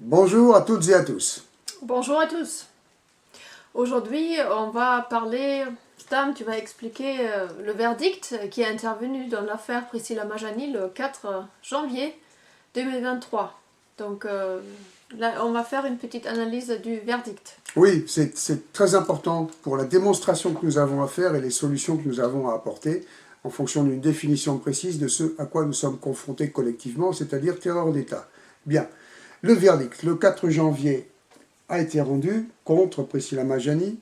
Bonjour à toutes et à tous. Bonjour à tous. Aujourd'hui, on va parler, Stam, tu vas expliquer le verdict qui est intervenu dans l'affaire Priscilla Majani le 4 janvier 2023. Donc là, on va faire une petite analyse du verdict. Oui, c'est très important pour la démonstration que nous avons à faire et les solutions que nous avons à apporter en fonction d'une définition précise de ce à quoi nous sommes confrontés collectivement, c'est-à-dire terreur d'État. Bien, le verdict, le 4 janvier, a été rendu contre Priscilla Majani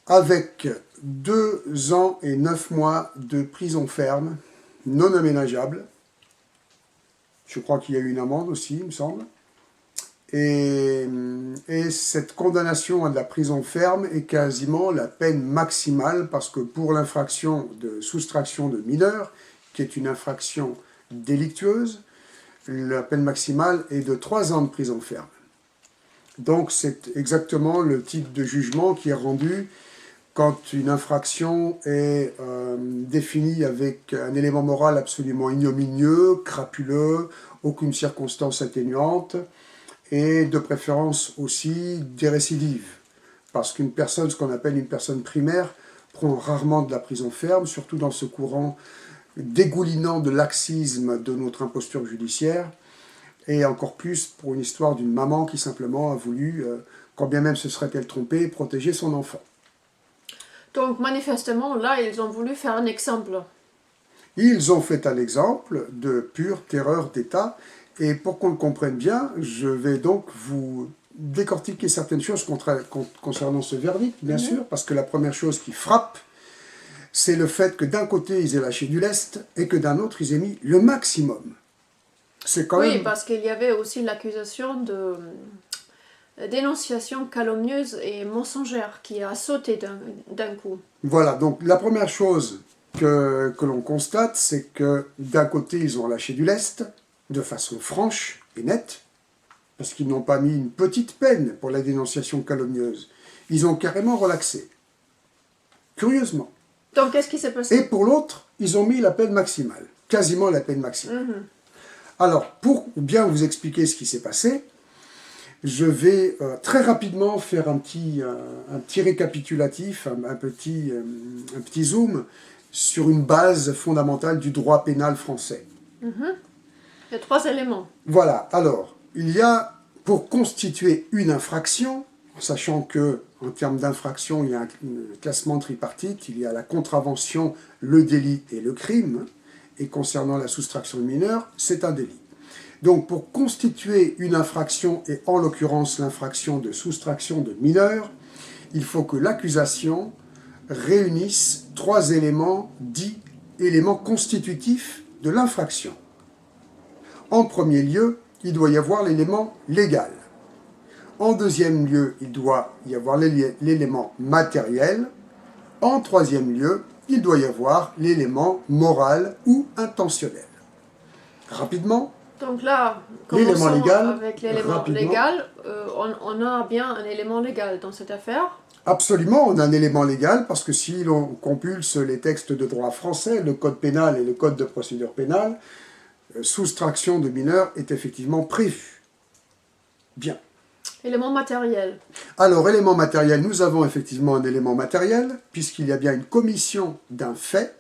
avec 2 ans et 9 mois de prison ferme, non aménageable. Je crois qu'il y a eu une amende aussi, il me semble. Et cette condamnation à de la prison ferme est quasiment la peine maximale parce que pour l'infraction de soustraction de mineurs, qui est une infraction délictueuse, la peine maximale est de 3 ans de prison ferme. Donc c'est exactement le type de jugement qui est rendu quand une infraction est définie avec un élément moral absolument ignominieux, crapuleux, aucune circonstance atténuante, et de préférence aussi des récidives. Parce qu'une personne, ce qu'on appelle une personne primaire, prend rarement de la prison ferme, surtout dans ce courant dégoulinant de laxisme de notre imposture judiciaire, et encore plus pour une histoire d'une maman qui simplement a voulu, quand bien même se serait-elle trompée, protéger son enfant. Donc manifestement, là, ils ont voulu faire un exemple. Ils ont fait un exemple de pure terreur d'État, et pour qu'on le comprenne bien, je vais donc vous décortiquer certaines choses concernant ce verdict, bien sûr, parce que la première chose qui frappe, c'est le fait que d'un côté, ils aient lâché du lest, et que d'un autre, ils aient mis le maximum. C'est quand Oui, même... parce qu'il y avait aussi l'accusation de dénonciation calomnieuse et mensongère qui a sauté d'un coup. Voilà, donc la première chose que l'on constate, c'est que d'un côté, ils ont lâché du lest, de façon franche et nette, parce qu'ils n'ont pas mis une petite peine pour la dénonciation calomnieuse. Ils ont carrément relaxé. Curieusement. Donc qu'est-ce qui s'est passé? Et pour l'autre, ils ont mis la peine maximale. Quasiment la peine maximale. Alors, pour bien vous expliquer ce qui s'est passé, je vais très rapidement faire un petit récapitulatif, un petit zoom sur une base fondamentale du droit pénal français. Il y a 3 éléments. Voilà, alors, il y a, pour constituer une infraction, sachant que en termes d'infraction, il y a un classement tripartite, il y a la contravention, le délit et le crime, et concernant la soustraction de mineurs, c'est un délit. Donc, pour constituer une infraction, et en l'occurrence l'infraction de soustraction de mineurs, il faut que l'accusation réunisse 3 éléments dits éléments constitutifs de l'infraction. En premier lieu, il doit y avoir l'élément légal. En deuxième lieu, il doit y avoir l'élément matériel. En troisième lieu, il doit y avoir l'élément moral ou intentionnel. Rapidement. Donc là, L'élément commençons légal, avec l'élément rapidement. légal. On a bien un élément légal dans cette affaire. Absolument, on a un élément légal parce que si l'on compulse les textes de droit français, le code pénal et le code de procédure pénale, soustraction de mineurs est effectivement prévue. Bien. Élément matériel. Alors, élément matériel, nous avons effectivement un élément matériel, puisqu'il y a bien une commission d'un fait,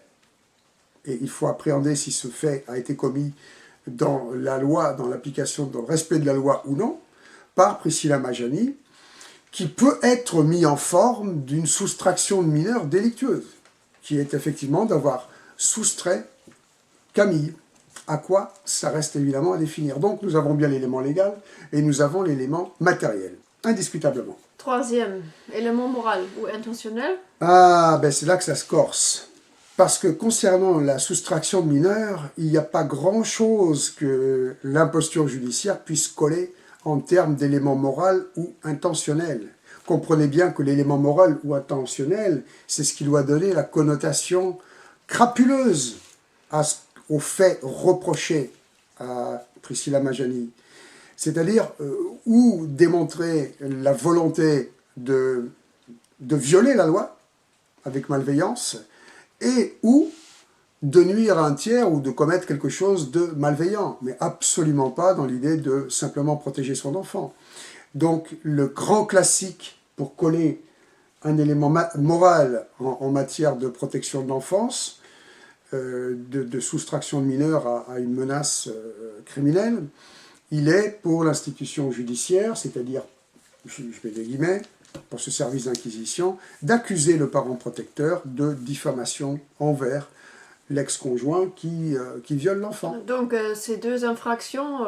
et il faut appréhender si ce fait a été commis dans la loi, dans l'application, dans le respect de la loi ou non, par Priscilla Majani, qui peut être mis en forme d'une soustraction de mineurs délictueuse, qui est effectivement d'avoir soustrait Camille. À quoi? Ça reste évidemment à définir. Donc nous avons bien l'élément légal et nous avons l'élément matériel, indiscutablement. Troisième, élément moral ou intentionnel. Ah, ben c'est là que ça se corse. Parce que concernant la soustraction de mineurs, il n'y a pas grand-chose que l'imposture judiciaire puisse coller en termes d'élément moral ou intentionnel. Comprenez bien que l'élément moral ou intentionnel, c'est ce qui doit donner la connotation crapuleuse au fait reproché à Priscilla Majani. C'est-à-dire ou démontrer la volonté de violer la loi avec malveillance, et ou de nuire à un tiers ou de commettre quelque chose de malveillant, mais absolument pas dans l'idée de simplement protéger son enfant. Donc le grand classique pour coller un élément moral en matière de protection de l'enfance, de soustraction de mineurs à une menace criminelle, il est pour l'institution judiciaire, c'est-à-dire, je mets des guillemets, pour ce service d'inquisition, d'accuser le parent protecteur de diffamation envers l'ex-conjoint qui viole l'enfant. Donc ces deux infractions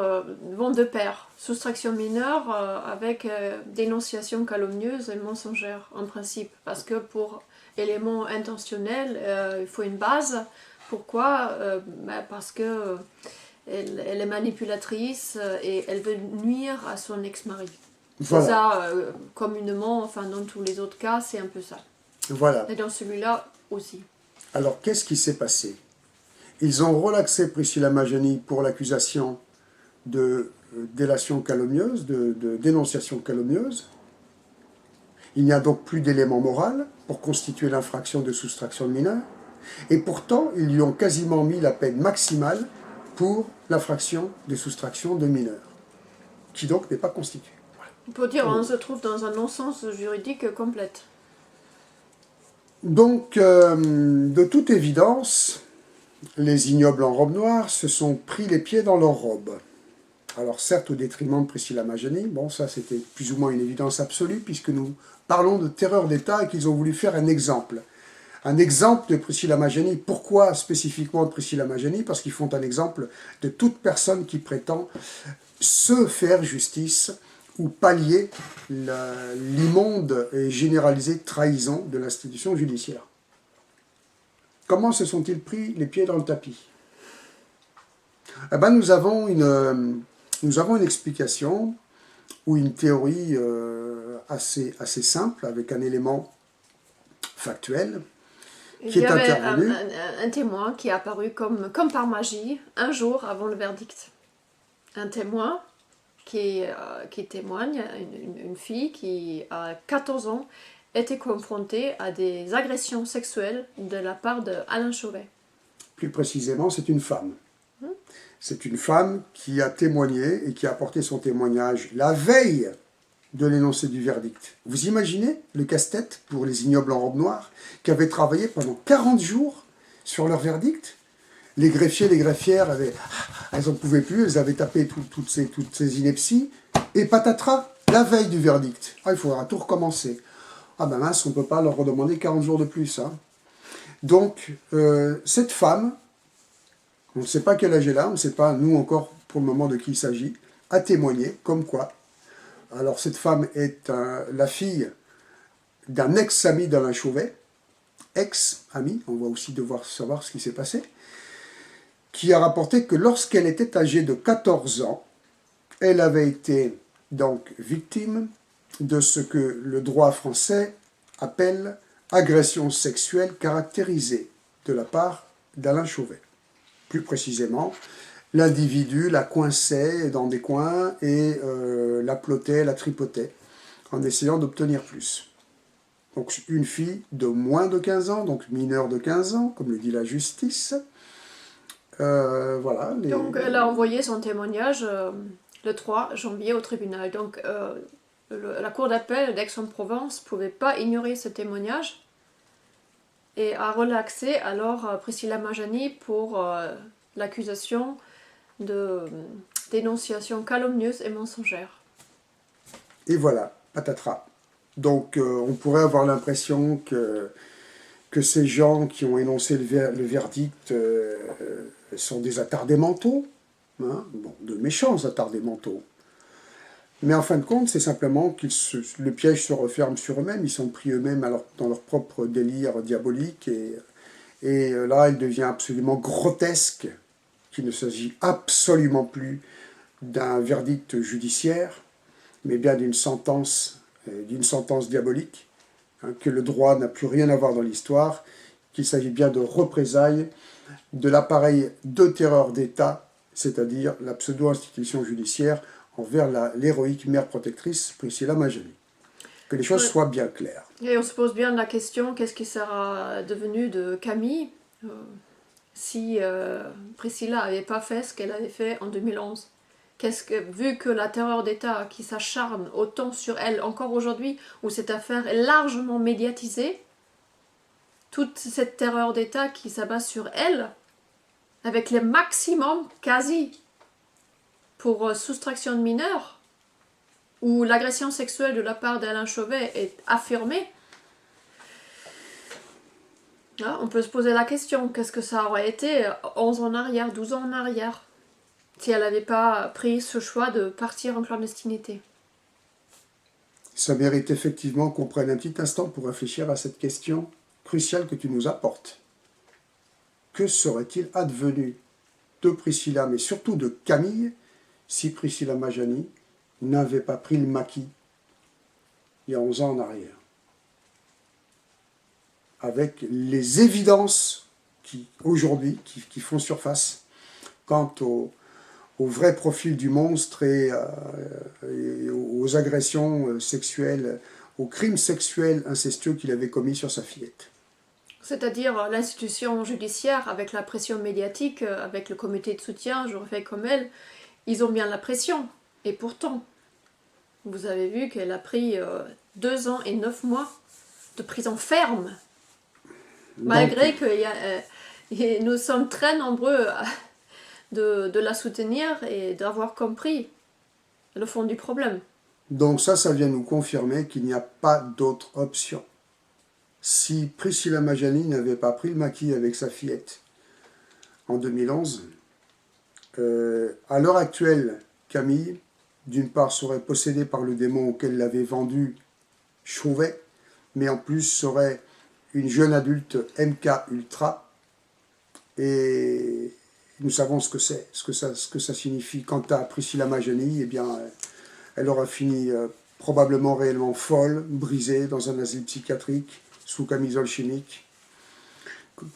vont de pair. Soustraction mineure avec dénonciation calomnieuse et mensongère en principe. Parce que pour élément intentionnel, il faut une base. Pourquoi parce que elle est manipulatrice et elle veut nuire à son ex-mari. Voilà. C'est ça, communément, enfin dans tous les autres cas, c'est un peu ça. Voilà. Et dans celui-là aussi. Alors, qu'est-ce qui s'est passé? Ils ont relaxé Priscilla Majani pour l'accusation de délation calomnieuse, de dénonciation calomnieuse. Il n'y a donc plus d'élément moral pour constituer l'infraction de soustraction de mineur. Et pourtant, ils lui ont quasiment mis la peine maximale pour l'infraction de soustraction de mineur, qui donc n'est pas constituée. Voilà. On peut dire qu'on se trouve dans un non-sens juridique complète. Donc, de toute évidence, les ignobles en robe noire se sont pris les pieds dans leur robe. Alors certes, au détriment de Priscilla Majani, bon ça c'était plus ou moins une évidence absolue, puisque nous parlons de terreur d'État et qu'ils ont voulu faire un exemple. Un exemple de Priscilla Majani. Pourquoi spécifiquement de Priscilla Majani? Parce qu'ils font un exemple de toute personne qui prétend se faire justice ou pallier l'immonde et généralisée trahison de l'institution judiciaire. Comment se sont-ils pris les pieds dans le tapis? Eh ben, nous avons une explication ou une théorie assez simple, avec un élément factuel, qui est intervenu. Il y avait un témoin qui est apparu comme par magie, un jour avant le verdict. Un témoin qui témoigne, une fille qui, à 14 ans, était confrontée à des agressions sexuelles de la part d'Alain Chauvet. Plus précisément, c'est une femme. C'est une femme qui a témoigné et qui a apporté son témoignage la veille de l'énoncé du verdict. Vous imaginez le casse-tête pour les ignobles en robe noire qui avaient travaillé pendant 40 jours sur leur verdict? Les greffiers, les greffières, elles n'en pouvaient plus, elles avaient tapé toutes ces inepties, et patatras, la veille du verdict. Ah, il faudra tout recommencer. Ah ben mince, on ne peut pas leur redemander 40 jours de plus. Hein. Donc, cette femme, on ne sait pas quel âge elle a, on ne sait pas, nous encore, pour le moment, de qui il s'agit, a témoigné, comme quoi. Alors, cette femme est la fille d'un ex-ami d'Alain Chauvet, ex-ami, on va aussi devoir savoir ce qui s'est passé, qui a rapporté que lorsqu'elle était âgée de 14 ans, elle avait été donc victime de ce que le droit français appelle agression sexuelle caractérisée de la part d'Alain Chauvet. Plus précisément, l'individu la coinçait dans des coins et la plottait, la tripotait, en essayant d'obtenir plus. Donc une fille de moins de 15 ans, donc mineure de 15 ans, comme le dit la justice. Voilà. Donc elle a envoyé son témoignage le 3 janvier au tribunal. Donc la cour d'appel d'Aix-en-Provence ne pouvait pas ignorer ce témoignage et a relaxé alors Priscilla Majani pour l'accusation de dénonciation calomnieuse et mensongère. Et voilà, patatras. Donc on pourrait avoir l'impression que ces gens qui ont énoncé le verdict sont des attardés mentaux, hein, bon, de méchants attardés mentaux. Mais en fin de compte, c'est simplement que le piège se referme sur eux-mêmes, ils sont pris eux-mêmes dans leur propre délire diabolique, et là, il devient absolument grotesque qu'il ne s'agit absolument plus d'un verdict judiciaire, mais bien d'une sentence diabolique, hein, que le droit n'a plus rien à voir dans l'histoire, qu'il s'agit bien de représailles de l'appareil de terreur d'État, c'est-à-dire la pseudo-institution judiciaire, envers l'héroïque mère protectrice Priscilla Majani. Que les choses soient bien claires. Et on se pose bien la question, qu'est-ce qui sera devenu de Camille si Priscilla n'avait pas fait ce qu'elle avait fait en 2011. Vu que la terreur d'État qui s'acharne autant sur elle encore aujourd'hui, où cette affaire est largement médiatisée, toute cette terreur d'État qui s'abat sur elle, avec les maximums quasi pour soustraction de mineurs, où l'agression sexuelle de la part d'Alain Chauvet est affirmée, là, on peut se poser la question, qu'est-ce que ça aurait été 11 ans en arrière, 12 ans en arrière, si elle n'avait pas pris ce choix de partir en clandestinité? Ça mérite effectivement qu'on prenne un petit instant pour réfléchir à cette question cruciale que tu nous apportes. Que serait-il advenu de Priscilla, mais surtout de Camille, si Priscilla Majani n'avait pas pris le maquis il y a 11 ans en arrière? Avec les évidences qui, aujourd'hui, qui font surface quant au vrai profil du monstre et aux agressions sexuelles, aux crimes sexuels incestueux qu'il avait commis sur sa fillette. C'est-à-dire l'institution judiciaire, avec la pression médiatique, avec le comité de soutien, je refais comme elle, ils ont bien la pression. Et pourtant, vous avez vu qu'elle a pris 2 ans et 9 mois de prison ferme. Malgré que nous sommes très nombreux de la soutenir et d'avoir compris le fond du problème. Donc ça vient nous confirmer qu'il n'y a pas d'autre option. Si Priscilla Majani n'avait pas pris le maquis avec sa fillette en 2011, à l'heure actuelle, Camille, d'une part, serait possédée par le démon auquel l'avait vendu Chauvet, mais en plus serait une jeune adulte MK Ultra, et nous savons ce que c'est, ce que ça signifie. Quant à Priscilla Majani, eh bien, elle aura fini probablement réellement folle, brisée dans un asile psychiatrique, sous camisole chimique,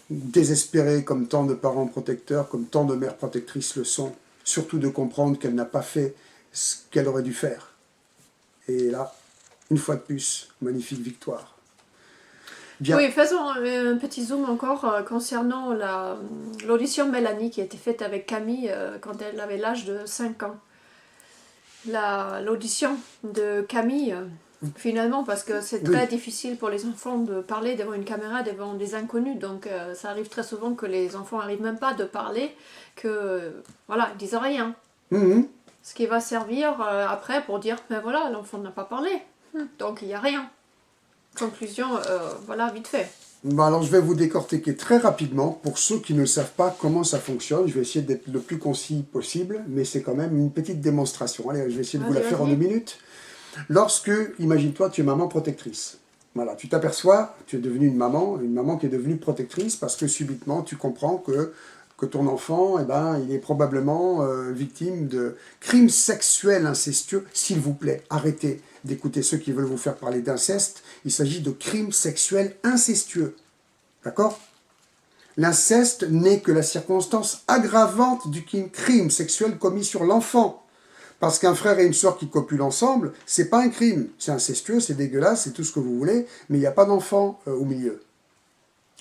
désespérée comme tant de parents protecteurs, comme tant de mères protectrices le sont, surtout de comprendre qu'elle n'a pas fait ce qu'elle aurait dû faire. Et là, une fois de plus, magnifique victoire. Bien. Oui, faisons un petit zoom encore concernant l'audition Mélanie qui a été faite avec Camille quand elle avait l'âge de 5 ans. L'audition de Camille, finalement, parce que c'est très difficile pour les enfants de parler devant une caméra, devant des inconnus, donc ça arrive très souvent que les enfants n'arrivent même pas de parler, que voilà, ils disent rien. Ce qui va servir après pour dire, ben voilà, l'enfant n'a pas parlé, donc il n'y a rien. Conclusion, voilà, vite fait. Alors je vais vous décortiquer très rapidement, pour ceux qui ne savent pas comment ça fonctionne. Je vais essayer d'être le plus concis possible, mais c'est quand même une petite démonstration. Allez, je vais essayer de vous la faire en 2 minutes. Lorsque, imagine-toi, tu es maman protectrice. Voilà, tu t'aperçois, tu es devenue une maman qui est devenue protectrice parce que subitement tu comprends que ton enfant, eh ben, il est probablement victime de crimes sexuels incestueux. S'il vous plaît, arrêtez d'écouter ceux qui veulent vous faire parler d'inceste. Il s'agit de crimes sexuels incestueux. D'accord? L'inceste n'est que la circonstance aggravante du crime sexuel commis sur l'enfant. Parce qu'un frère et une sœur qui copulent ensemble, c'est pas un crime. C'est incestueux, c'est dégueulasse, c'est tout ce que vous voulez, mais il n'y a pas d'enfant au milieu.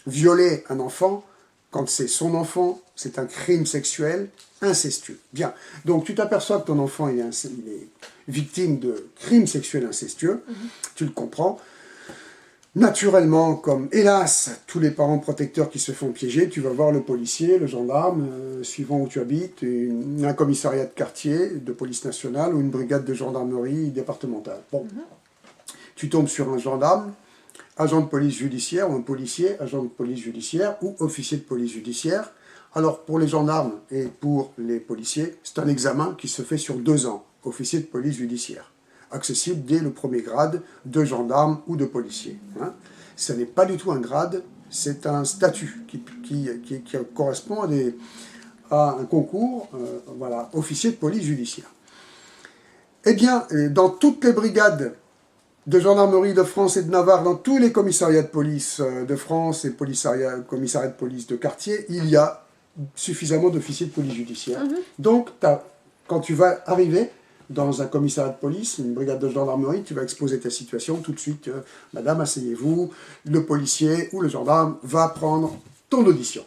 Violer un enfant, quand c'est son enfant, c'est un crime sexuel incestueux. Bien, donc tu t'aperçois que ton enfant il est victime de crimes sexuels incestueux, tu le comprends. Naturellement, comme hélas, tous les parents protecteurs qui se font piéger, tu vas voir le policier, le gendarme, suivant où tu habites, un commissariat de quartier, de police nationale ou une brigade de gendarmerie départementale. Bon, tu tombes sur un gendarme, agent de police judiciaire, ou un policier, agent de police judiciaire, ou officier de police judiciaire. Alors, pour les gendarmes et pour les policiers, c'est un examen qui se fait sur 2 ans, officier de police judiciaire, accessible dès le premier grade de gendarme ou de policier. Ce n'est pas du tout un grade, c'est un statut qui correspond à un concours, voilà, officier de police judiciaire. Eh bien, dans toutes les brigades de gendarmerie de France et de Navarre, dans tous les commissariats de police de France et commissariats de police de quartier, il y a suffisamment d'officiers de police judiciaire. Donc, quand tu vas arriver dans un commissariat de police, une brigade de gendarmerie, tu vas exposer ta situation tout de suite. Madame, asseyez-vous, le policier ou le gendarme va prendre ton audition.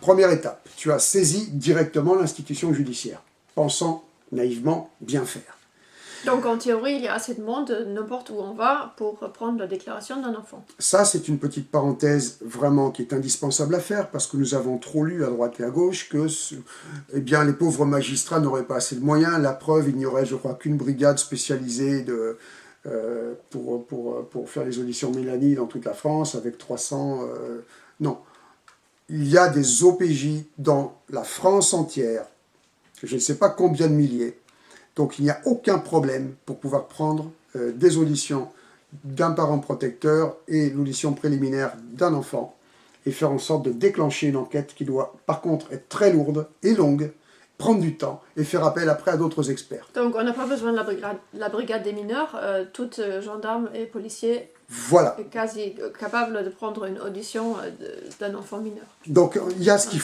Première étape, tu as saisi directement l'institution judiciaire, pensant naïvement bien faire. Donc en théorie, il y a assez de monde n'importe où on va pour prendre la déclaration d'un enfant. Ça, c'est une petite parenthèse vraiment qui est indispensable à faire parce que nous avons trop lu à droite et à gauche que eh bien, les pauvres magistrats n'auraient pas assez de moyens. La preuve, il n'y aurait, je crois, qu'une brigade spécialisée pour faire les auditions Mélanie dans toute la France avec 300... non, il y a des OPJ dans la France entière, je ne sais pas combien de milliers. Donc il n'y a aucun problème pour pouvoir prendre des auditions d'un parent protecteur et l'audition préliminaire d'un enfant et faire en sorte de déclencher une enquête qui doit par contre être très lourde et longue, prendre du temps et faire appel après à d'autres experts. Donc on n'a pas besoin de la brigade des mineurs, toutes gendarmes et policiers Voilà. quasi capables de prendre une audition d'un enfant mineur. Donc il y a ce qu'il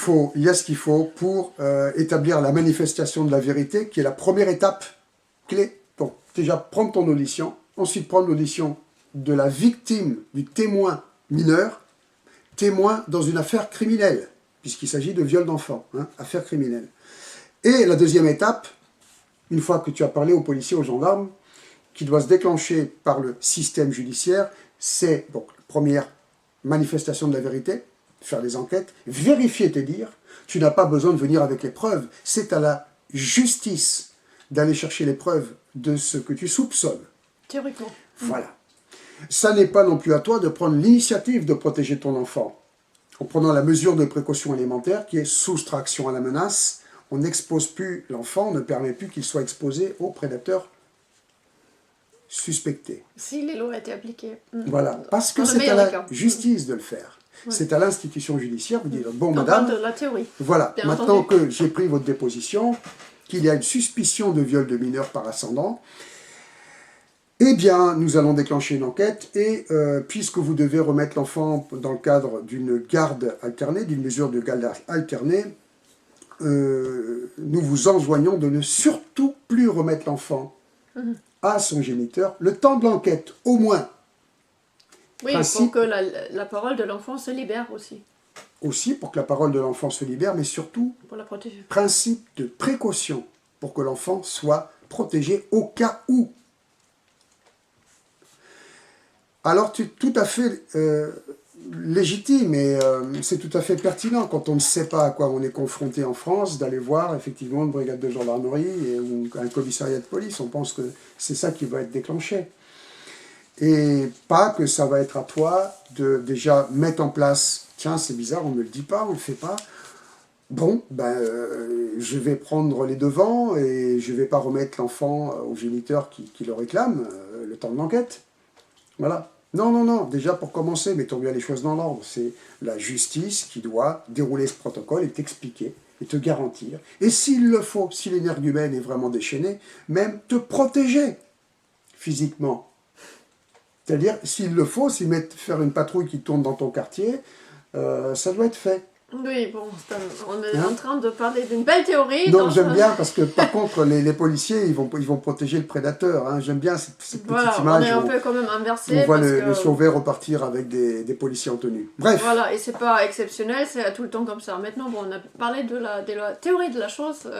faut pour établir la manifestation de la vérité, qui est la première étape clé. Donc déjà prendre ton audition, ensuite prendre l'audition de la victime, du témoin mineur, témoin dans une affaire criminelle, puisqu'il s'agit de viol d'enfant, hein, affaire criminelle. Et la deuxième étape, une fois que tu as parlé aux policiers, aux gendarmes, qui doit se déclencher par le système judiciaire, c'est donc la première manifestation de la vérité, faire des enquêtes, vérifier tes dires. Tu n'as pas besoin de venir avec les preuves. C'est à la justice d'aller chercher les preuves de ce que tu soupçonnes. Théoriquement. Voilà. Ça n'est pas non plus à toi de prendre l'initiative de protéger ton enfant en prenant la mesure de précaution élémentaire qui est soustraction à la menace. On n'expose plus l'enfant, on ne permet plus qu'il soit exposé aux prédateurs suspectés. Si les lois étaient appliquées. Voilà, parce que c'est à la justice de le faire. Ouais. C'est à l'institution judiciaire, vous dites, bon madame, de la théorie. Voilà, maintenant que j'ai pris votre déposition, qu'il y a une suspicion de viol de mineur par ascendant, eh bien, nous allons déclencher une enquête et puisque vous devez remettre l'enfant dans le cadre d'une garde alternée, d'une mesure de garde alternée, nous vous enjoignons de ne surtout plus remettre l'enfant à son géniteur le temps de l'enquête, au moins. Oui, pour que la parole de l'enfant se libère aussi. Aussi pour que la parole de l'enfant se libère, mais surtout, pour la protéger. Principe de précaution, pour que l'enfant soit protégé au cas où. Alors, tout à fait légitime et c'est tout à fait pertinent quand on ne sait pas à quoi on est confronté en France d'aller voir effectivement une brigade de gendarmerie ou un commissariat de police. On pense que c'est ça qui va être déclenché. Et pas que ça va être à toi de déjà mettre en place, tiens c'est bizarre, on ne me le dit pas, on ne le fait pas. Bon, je vais prendre les devants et je ne vais pas remettre l'enfant au géniteur qui le réclame le temps de l'enquête. Voilà. Non, non, non, déjà pour commencer, mettons bien les choses dans l'ordre, c'est la justice qui doit dérouler ce protocole et t'expliquer et te garantir. Et s'il le faut, si l'énergumène est vraiment déchaîné, même te protéger physiquement. C'est-à-dire, s'il le faut, faire une patrouille qui tourne dans ton quartier, ça doit être fait. Oui, bon, on est en train de parler d'une belle théorie. Non, j'aime bien parce que par contre, les policiers, ils vont protéger le prédateur. Hein. J'aime bien cette petite image. On est un peu quand même inversé. On voit le sauvet repartir avec des policiers en tenue. Bref. Voilà, et c'est pas exceptionnel, c'est tout le temps comme ça. Maintenant, bon, on a parlé de la théorie de la chose.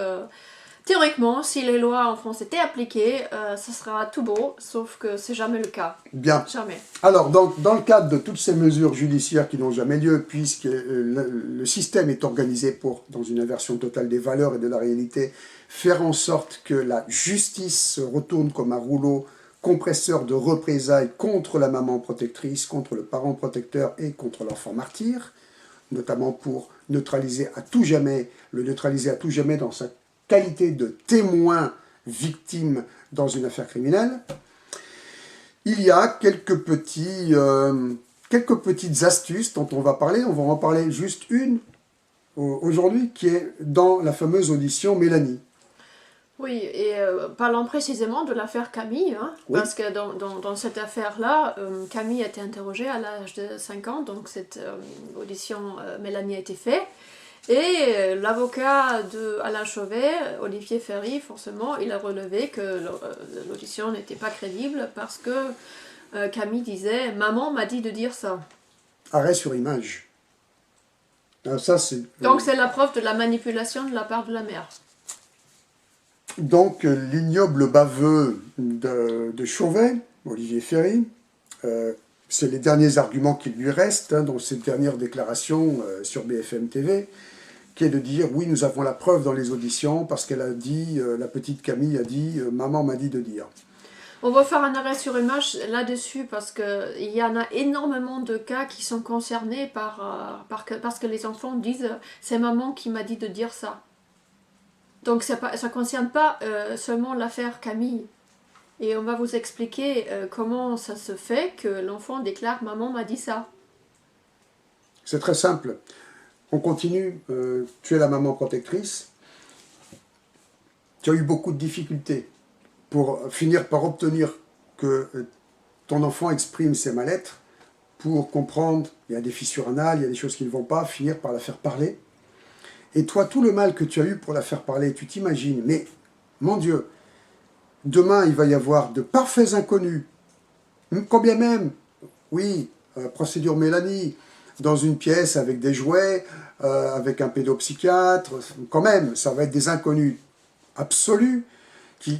Théoriquement, si les lois en France étaient appliquées, ça sera tout beau, sauf que c'est jamais le cas. Bien. Jamais. Alors, dans le cadre de toutes ces mesures judiciaires qui n'ont jamais lieu, puisque le système est organisé pour, dans une inversion totale des valeurs et de la réalité, faire en sorte que la justice se retourne comme un rouleau compresseur de représailles contre la maman protectrice, contre le parent protecteur et contre l'enfant martyr, notamment pour le neutraliser à tout jamais dans sa qualité de témoin victime dans une affaire criminelle. Il y a quelques petites astuces dont on va parler. On va en parler juste une aujourd'hui, qui est dans la fameuse audition Mélanie. Oui, et parlons précisément de l'affaire Camille, hein, oui. Parce que dans cette affaire-là, Camille a été interrogée à l'âge de 5 ans, donc cette audition Mélanie a été faite. Et l'avocat d'Alain Chauvet, Olivier Ferry, forcément, il a relevé que l'audition n'était pas crédible parce que Camille disait « Maman m'a dit de dire ça ». Arrêt sur image. Ça, c'est, Donc c'est la preuve de la manipulation de la part de la mère. donc, l'ignoble baveux de Chauvet, Olivier Ferry, c'est les derniers arguments qui lui restent dans cette dernière déclaration sur BFM TV, qui est de dire, oui, nous avons la preuve dans les auditions, parce qu'elle a dit, la petite Camille a dit, maman m'a dit de dire. On va faire un arrêt sur image là-dessus parce qu'il y en a énormément de cas qui sont concernés parce que les enfants disent c'est maman qui m'a dit de dire ça. Donc ça ne concerne pas seulement l'affaire Camille. Et on va vous expliquer comment ça se fait que l'enfant déclare maman m'a dit ça. C'est très simple. On continue. Tu es la maman protectrice. Tu as eu beaucoup de difficultés pour finir par obtenir que ton enfant exprime ses mal-être, pour comprendre, il y a des fissures anales, il y a des choses qui ne vont pas, finir par la faire parler. Et toi, tout le mal que tu as eu pour la faire parler, tu t'imagines, mais mon Dieu, demain il va y avoir de parfaits inconnus, combien même, oui, procédure Mélanie, dans une pièce avec des jouets, avec un pédopsychiatre, quand même, ça va être des inconnus absolus,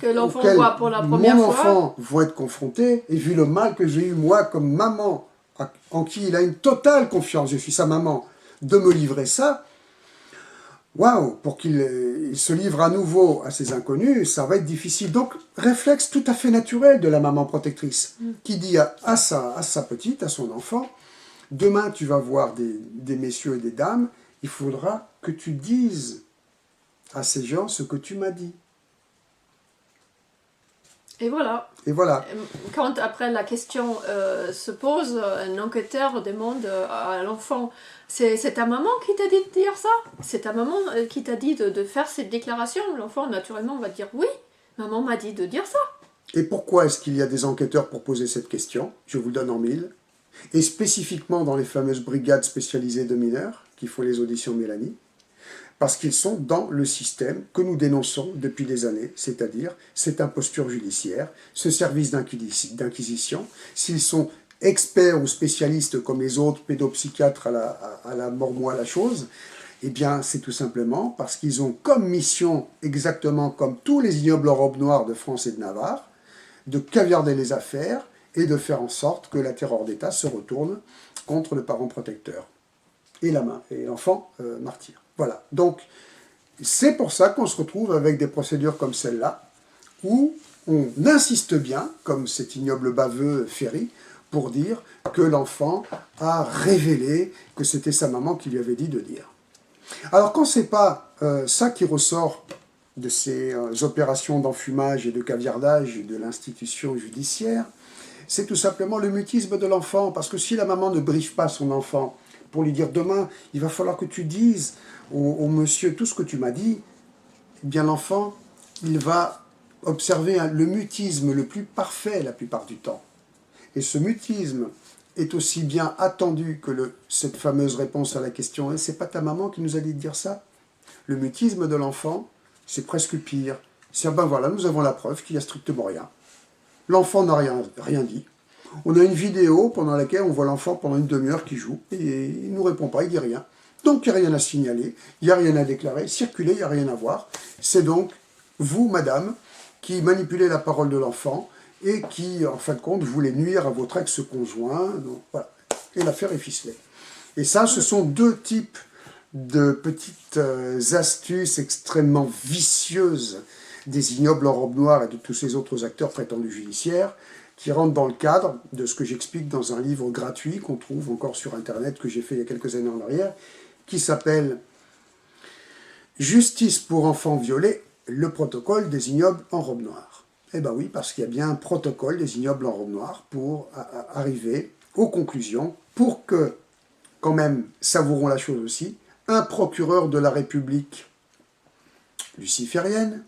que l'enfant voit pour la première mon fois. enfant va être confronté, et vu le mal que j'ai eu moi comme maman, en qui il a une totale confiance, je suis sa maman, de me livrer ça, waouh, pour qu'il se livre à nouveau à ces inconnus, ça va être difficile. Donc, réflexe tout à fait naturel de la maman protectrice, qui dit à sa petite, à son enfant, demain tu vas voir des messieurs et des dames, il faudra que tu dises à ces gens ce que tu m'as dit. Et voilà. Et voilà. Quand après la question se pose, un enquêteur demande à l'enfant, c'est ta maman qui t'a dit de dire ça? C'est ta maman qui t'a dit de faire cette déclaration? L'enfant naturellement va dire oui, maman m'a dit de dire ça. Et pourquoi est-ce qu'il y a des enquêteurs pour poser cette question? Je vous le donne en mille. Et spécifiquement dans les fameuses brigades spécialisées de mineurs, qui font les auditions Mélanie, parce qu'ils sont dans le système que nous dénonçons depuis des années, c'est-à-dire cette imposture judiciaire, ce service d'inquisition. S'ils sont experts ou spécialistes comme les autres pédopsychiatres à la mort-moi la chose, eh bien c'est tout simplement parce qu'ils ont comme mission, exactement comme tous les ignobles en robe noire de France et de Navarre, de caviarder les affaires et de faire en sorte que la terreur d'État se retourne contre le parent protecteur et l'enfant martyr. Voilà, donc c'est pour ça qu'on se retrouve avec des procédures comme celle-là, où on insiste bien, comme cet ignoble baveux Ferry, pour dire que l'enfant a révélé que c'était sa maman qui lui avait dit de dire. Alors quand c'est pas ça qui ressort de ces opérations d'enfumage et de caviardage de l'institution judiciaire, c'est tout simplement le mutisme de l'enfant, parce que si la maman ne briefe pas son enfant pour lui dire demain, il va falloir que tu dises au monsieur tout ce que tu m'as dit, eh bien l'enfant, il va observer le mutisme le plus parfait la plupart du temps. Et ce mutisme est aussi bien attendu que cette fameuse réponse à la question « c'est pas ta maman qui nous a dit de dire ça ?» Le mutisme de l'enfant, c'est presque pire. C'est ben voilà, nous avons la preuve qu'il n'y a strictement rien. L'enfant n'a rien dit. On a une vidéo pendant laquelle on voit l'enfant pendant une demi-heure qui joue, et il ne nous répond pas, il ne dit rien. Donc il n'y a rien à signaler, il n'y a rien à déclarer, circuler, il n'y a rien à voir. C'est donc vous, madame, qui manipulez la parole de l'enfant et qui, en fin de compte, voulez nuire à votre ex-conjoint. Voilà. Et l'affaire est ficelée. Et ça, ce sont deux types de petites astuces extrêmement vicieuses des ignobles en robe noire et de tous ces autres acteurs prétendus judiciaires qui rentrent dans le cadre de ce que j'explique dans un livre gratuit qu'on trouve encore sur Internet, que j'ai fait il y a quelques années en arrière, qui s'appelle « Justice pour enfants violés, le protocole des ignobles en robe noire ». Eh bien oui, parce qu'il y a bien un protocole des ignobles en robe noire pour arriver aux conclusions, pour que, quand même, savourons la chose aussi, un procureur de la République luciférienne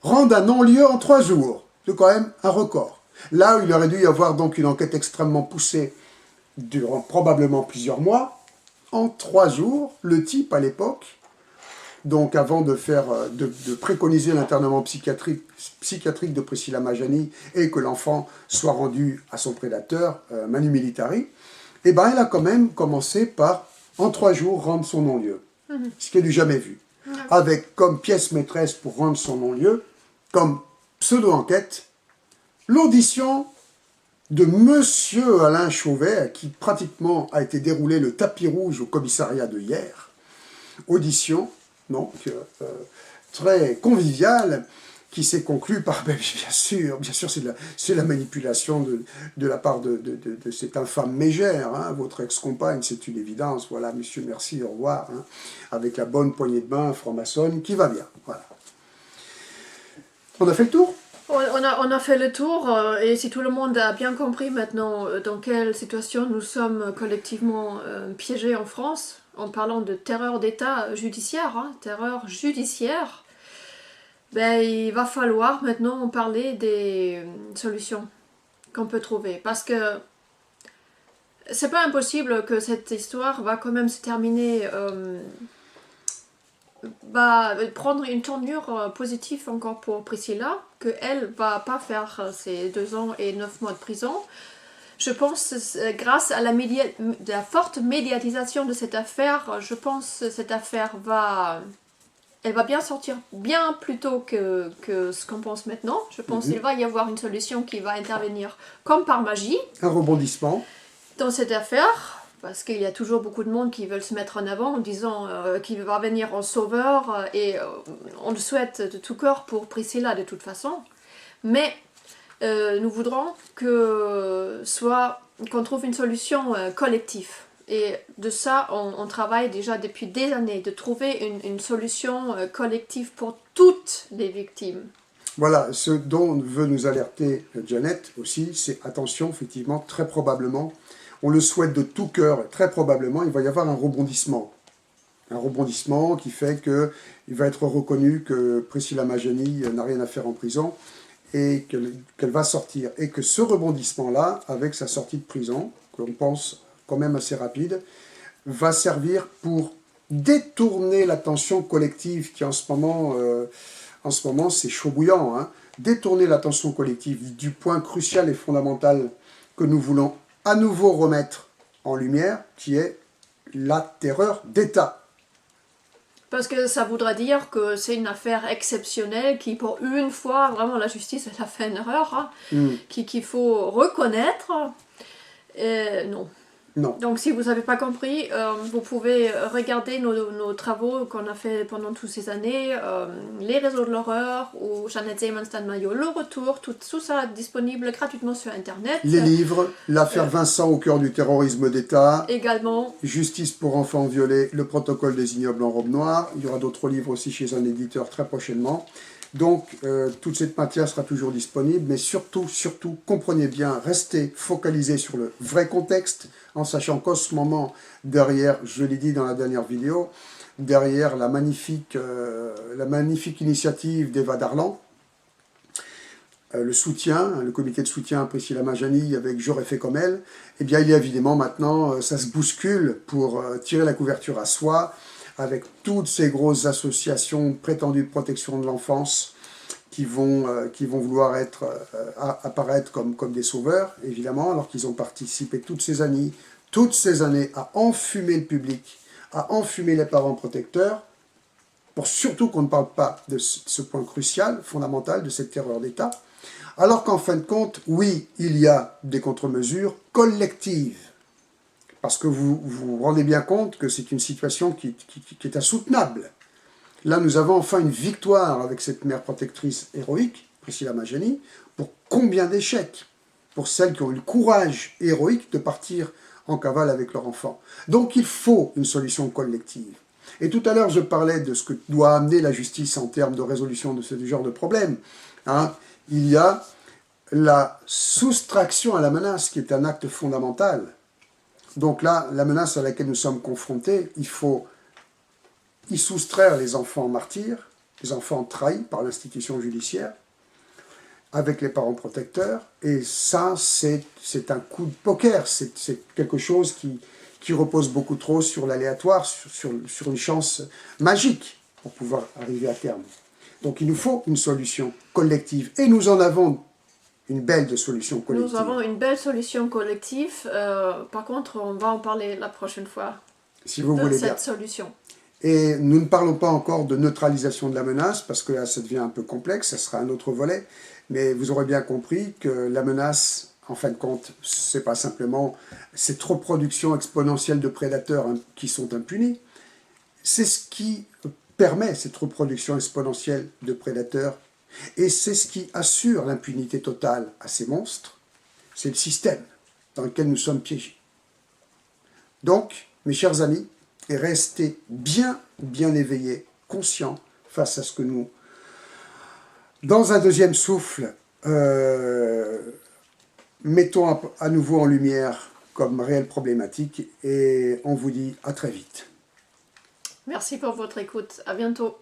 rende un non-lieu en 3 jours. C'est quand même un record. Là où il aurait dû y avoir donc une enquête extrêmement poussée durant probablement plusieurs mois, en 3 jours, le type à l'époque, donc avant de préconiser l'internement psychiatrique de Priscilla Majani et que l'enfant soit rendu à son prédateur, Manu Militari, eh ben, elle a quand même commencé par en 3 jours, rendre son non-lieu. Ce qui est du jamais vu. Avec comme pièce maîtresse pour rendre son non-lieu, comme pseudo-enquête, l'audition de Monsieur Alain Chauvet, à qui pratiquement a été déroulé le tapis rouge au commissariat de hier. Audition, donc, très conviviale, qui s'est conclue par, bien sûr, c'est la manipulation de la part de cette infâme mégère, hein, votre ex-compagne, c'est une évidence, voilà, monsieur, merci, au revoir, hein, avec la bonne poignée de main franc-maçonne qui va bien, voilà. On a fait le tour? On a fait le tour, et si tout le monde a bien compris maintenant dans quelle situation nous sommes collectivement piégés en France, en parlant de terreur d'État judiciaire, hein, terreur judiciaire, ben, il va falloir maintenant parler des solutions qu'on peut trouver. Parce que c'est pas impossible que cette histoire va quand même se terminer, va prendre une tournure positive encore pour Priscilla, qu'elle va pas faire ses 2 ans et 9 mois de prison. Je pense, grâce à la forte médiatisation de cette affaire, je pense que cette affaire elle va bien sortir bien plus tôt que ce qu'on pense maintenant. Je pense qu'il va y avoir une solution qui va intervenir comme par magie. Un rebondissement. Dans cette affaire, parce qu'il y a toujours beaucoup de monde qui veulent se mettre en avant en disant qu'il va venir en sauveur, et on le souhaite de tout cœur pour Priscilla de toute façon. Mais nous voudrons qu'on trouve une solution collective. Et de ça, on travaille déjà depuis des années, de trouver une solution collective pour toutes les victimes. Voilà, ce dont veut nous alerter Janet aussi, c'est attention, effectivement, très probablement, on le souhaite de tout cœur, très probablement, il va y avoir un rebondissement. Un rebondissement qui fait qu'il va être reconnu que Priscilla Majani n'a rien à faire en prison et qu'elle va sortir. Et que ce rebondissement-là, avec sa sortie de prison, que l'on pense quand même assez rapide, va servir pour détourner l'attention collective qui en ce moment c'est chaud bouillant, hein, détourner l'attention collective du point crucial et fondamental que nous voulons à nouveau remettre en lumière, qui est la terreur d'État. Parce que ça voudra dire que c'est une affaire exceptionnelle qui, pour une fois, vraiment la justice, elle a fait une erreur, hein, qu'il faut reconnaître. Non. Non. Donc si vous n'avez pas compris, vous pouvez regarder nos travaux qu'on a fait pendant toutes ces années, les réseaux de l'horreur, ou Jeannette Zeyman-Stanmayo, le retour, tout ça disponible gratuitement sur internet. Les livres, l'affaire Vincent au cœur du terrorisme d'État. Également. Justice pour enfants violés, le protocole des ignobles en robe noire. Il y aura d'autres livres aussi chez un éditeur très prochainement. Donc, toute cette matière sera toujours disponible, mais surtout, comprenez bien, restez focalisés sur le vrai contexte, en sachant qu'en ce moment, derrière, je l'ai dit dans la dernière vidéo, derrière la magnifique initiative d'Eva Darlan, le soutien, le comité de soutien à Priscilla Majani avec J'aurais fait comme elle, eh bien, il y a évidemment maintenant, ça se bouscule pour tirer la couverture à soi, avec toutes ces grosses associations prétendues de protection de l'enfance qui vont vouloir apparaître comme des sauveurs, évidemment, alors qu'ils ont participé toutes ces années à enfumer le public, à enfumer les parents protecteurs, pour surtout qu'on ne parle pas de ce point crucial, fondamental, de cette terreur d'État, alors qu'en fin de compte, oui, il y a des contre-mesures collectives. Parce que vous vous rendez bien compte que c'est une situation qui est insoutenable. Là, nous avons enfin une victoire avec cette mère protectrice héroïque, Priscilla Majani, pour combien d'échecs? Pour celles qui ont eu le courage héroïque de partir en cavale avec leur enfant. Donc il faut une solution collective. Et tout à l'heure, je parlais de ce que doit amener la justice en termes de résolution de ce genre de problème. Hein, il y a la soustraction à la menace, qui est un acte fondamental. Donc là, la menace à laquelle nous sommes confrontés, il faut y soustraire les enfants martyrs, les enfants trahis par l'institution judiciaire, avec les parents protecteurs, et ça, c'est un coup de poker, c'est quelque chose qui repose beaucoup trop sur l'aléatoire, sur une chance magique pour pouvoir arriver à terme. Donc il nous faut une solution collective, et nous en avons une belle solution collective. Nous avons une belle solution collective, par contre, on va en parler la prochaine fois. si vous de voulez bien. cette solution. Et nous ne parlons pas encore de neutralisation de la menace, parce que là, ça devient un peu complexe, ça sera un autre volet. Mais vous aurez bien compris que la menace, en fin de compte, c'est pas simplement cette reproduction exponentielle de prédateurs qui sont impunis. C'est ce qui permet cette reproduction exponentielle de prédateurs. Et c'est ce qui assure l'impunité totale à ces monstres. C'est le système dans lequel nous sommes piégés. Donc, mes chers amis, restez bien éveillés, conscients face à ce que nous, dans un deuxième souffle, mettons à nouveau en lumière comme réelle problématique. Et on vous dit à très vite. Merci pour votre écoute. À bientôt.